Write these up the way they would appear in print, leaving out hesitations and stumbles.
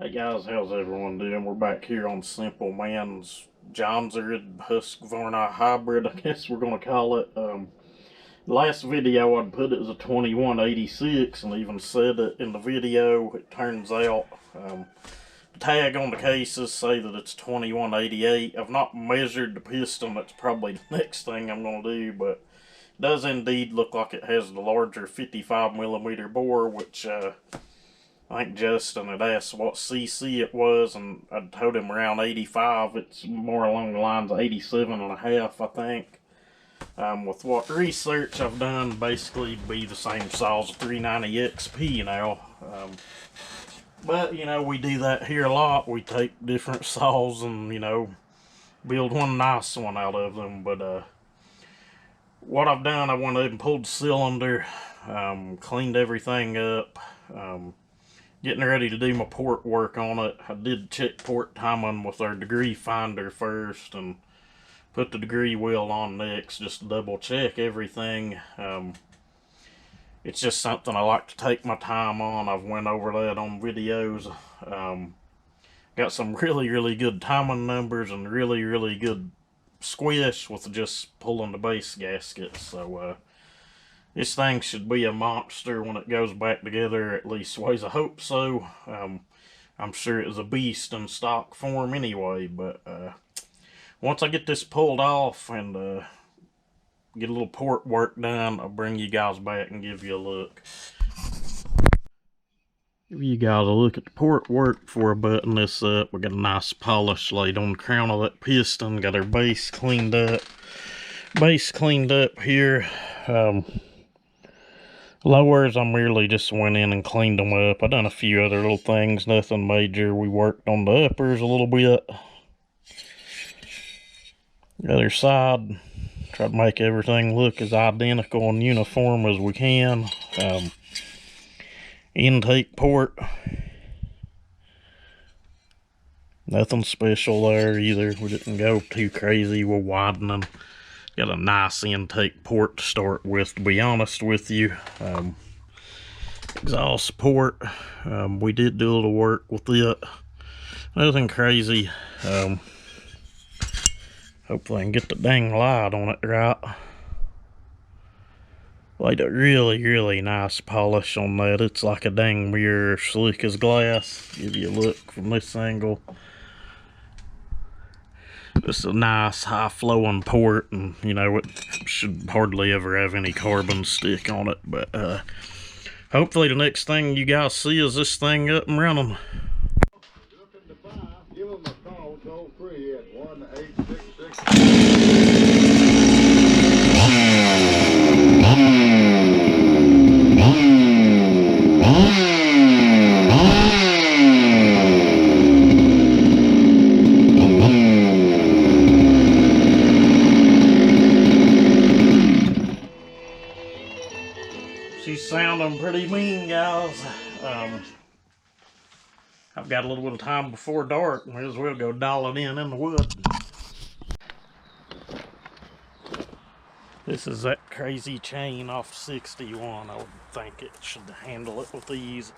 Hey guys, how's everyone doing? We're back here on Simple Man's Jonsered Husqvarna hybrid, I guess we're gonna call it. Last video I'd put it as a 2186 and even said it in the video. It turns out the tag on the cases say that it's 2188. I've not measured the piston. That's probably the next thing I'm gonna do, but it does indeed look like it has the larger 55mm bore, which I think Justin had asked what CC it was, and I told him around 85. It's more along the lines of 87 and a half, I think. With what research I've done, basically be the same saw as a 390 XP now. But, you know, we do that here a lot. We take different saws and, you know, build one nice one out of them. But what I've done, I went ahead and pulled the cylinder, cleaned everything up, getting ready to do my port work on it. I did check port timing with our degree finder first and put the degree wheel on next just to double check everything. It's just something I like to take my time on. I've went over that on videos. Got some really good timing numbers and really good squish with just pulling the base gasket. So this thing should be a monster when it goes back together, at least ways I hope so. I'm sure it was a beast in stock form anyway, but once I get this pulled off and get a little port work done, I'll bring you guys back and give you a look. Give you guys a look at the port work before I button this up. We got a nice polish laid on the crown of that piston. Got our base cleaned up. Base cleaned up here. Lowers, I merely just went in and cleaned them up. I done a few other little things, nothing major. We worked on the uppers a little bit. The other side, try to make everything look as identical and uniform as we can. Intake port, nothing special there either. We didn't go too crazy with widening. Got a nice intake port to start with, to be honest with you. Exhaust port, we did do a little work with it. Nothing crazy. Hopefully I can get the dang light on it right. Laid a really nice polish on that. It's like a dang mirror, slick as glass. Give you a look from this angle. Just a nice high flowing port, and you know, it should hardly ever have any carbon stick on it, but hopefully the next thing you guys see is this thing up and running. Give them a call toll free at 1-866. She's sounding pretty mean, guys. I've got a little bit of time before dark. Might as well go dial it in the wood. This is that crazy chain off 61. I would think it should handle it with ease.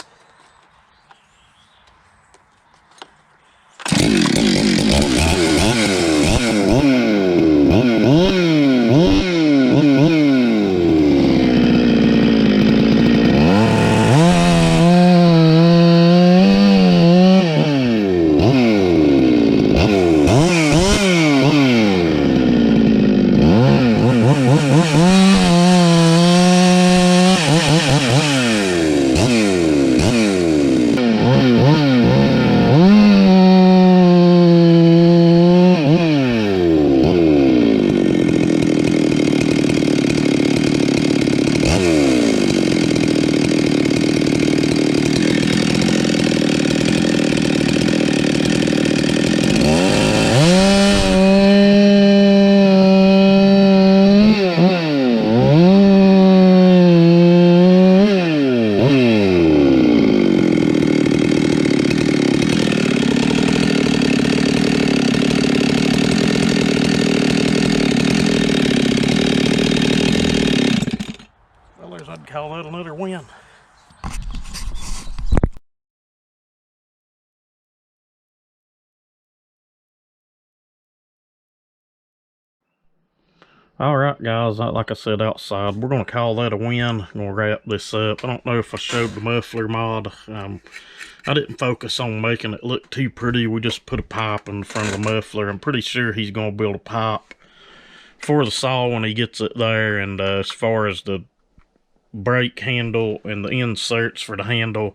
Alright guys, like I said outside, we're going to call that a win. I'm going to wrap this up. I don't know if I showed the muffler mod. I didn't focus on making it look too pretty. We just put a pipe in front of the muffler. I'm pretty sure he's going to build a pipe for the saw when he gets it there. And as far as the brake handle and the inserts for the handle,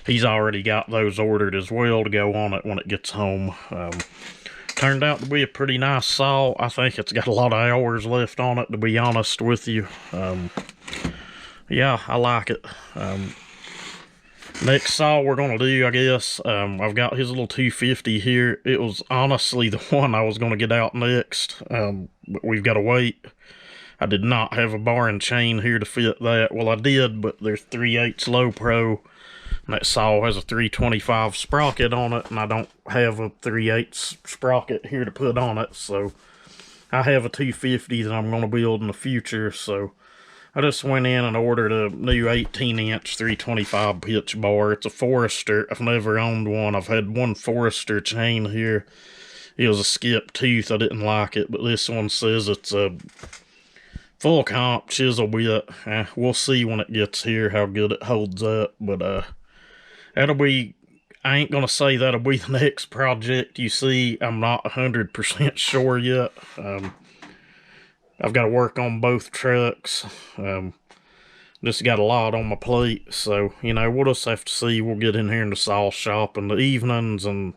he's already got those ordered as well to go on it when it gets home. Turned out to be a pretty nice saw. I think it's got a lot of hours left on it, to be honest with you. Yeah, I like it. Next saw we're going to do, I guess, I've got his little 250 here. It was honestly the one I was going to get out next, but we've got to wait. I did not have a bar and chain here to fit that. Well, I did, but there's 3/8 low pro. And that saw has a 325 sprocket on it, and I don't have a 3/8 sprocket here to put on it, so I have a 250 that I'm going to build in the future. So I just went in and ordered a new 18-inch 325 pitch bar. It's a Forester. I've never owned one. I've had one Forester chain here. It was a skip tooth. I didn't like it, but this one says it's a full comp chisel bit. We'll see when it gets here how good it holds up, but that'll be, I ain't gonna say that'll be the next project you see. I'm not 100% sure yet. I've got to work on both trucks. Just got a lot on my plate, so, you know, we'll just have to see. We'll get in here in the saw shop in the evenings and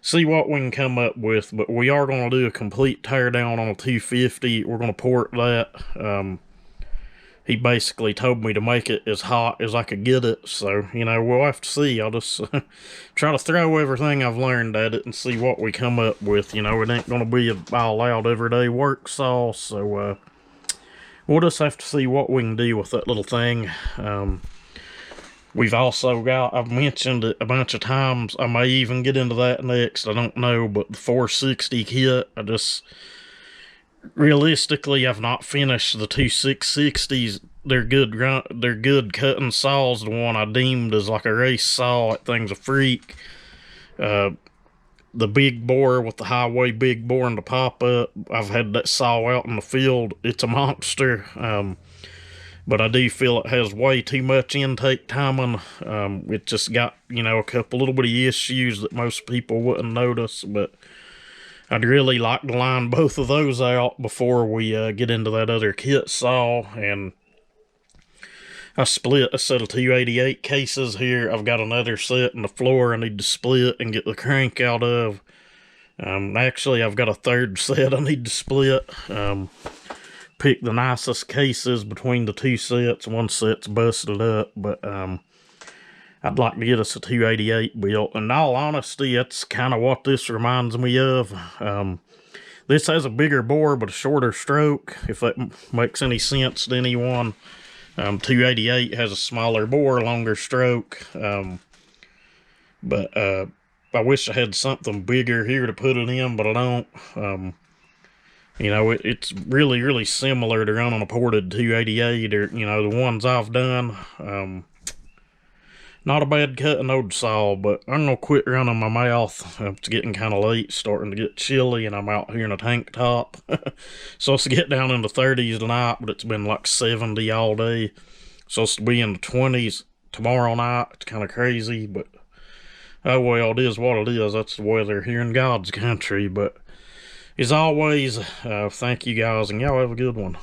see what we can come up with. But we are going to do a complete teardown on a 250. We're going to port that. He basically told me to make it as hot as I could get it, so, you know, we'll have to see. I'll just try to throw everything I've learned at it and see what we come up with. You know, it ain't going to be an all-out everyday work saw, so we'll just have to see what we can do with that little thing. We've also got, I've mentioned it a bunch of times, I may even get into that next, I don't know, but the 460 kit, realistically, I've not finished the two 660s. They're good cutting saws. The one I deemed as like a race saw, that thing's a freak. The big bore with the highway big bore and the pop-up, I've had that saw out in the field. It's a monster. But I do feel it has way too much intake timing. It just got, you know, a couple little bitty issues that most people wouldn't notice, but I'd really like to line both of those out before we get into that other kit saw. And I split a set of 288 cases here. I've got another set in the floor I need to split and get the crank out of. Actually, I've got a third set I need to split. Pick the nicest cases between the two sets. One set's busted up, but I'd like to get us a 288 built. In all honesty, that's kind of what this reminds me of. This has a bigger bore but a shorter stroke, if that makes any sense to anyone. 288 has a smaller bore, longer stroke. But I wish I had something bigger here to put it in, but I don't. You know, it's really, really similar to running a ported 288, or, you know, the ones I've done. Not a bad cutting old saw, but I'm going to quit running my mouth. It's getting kind of late, starting to get chilly, and I'm out here in a tank top. So it's to get down in the 30s tonight, but it's been like 70 all day. So it's to be in the 20s tomorrow night. It's kind of crazy, but oh well, it is what it is. That's the weather here in God's country. But as always, thank you guys, and y'all have a good one.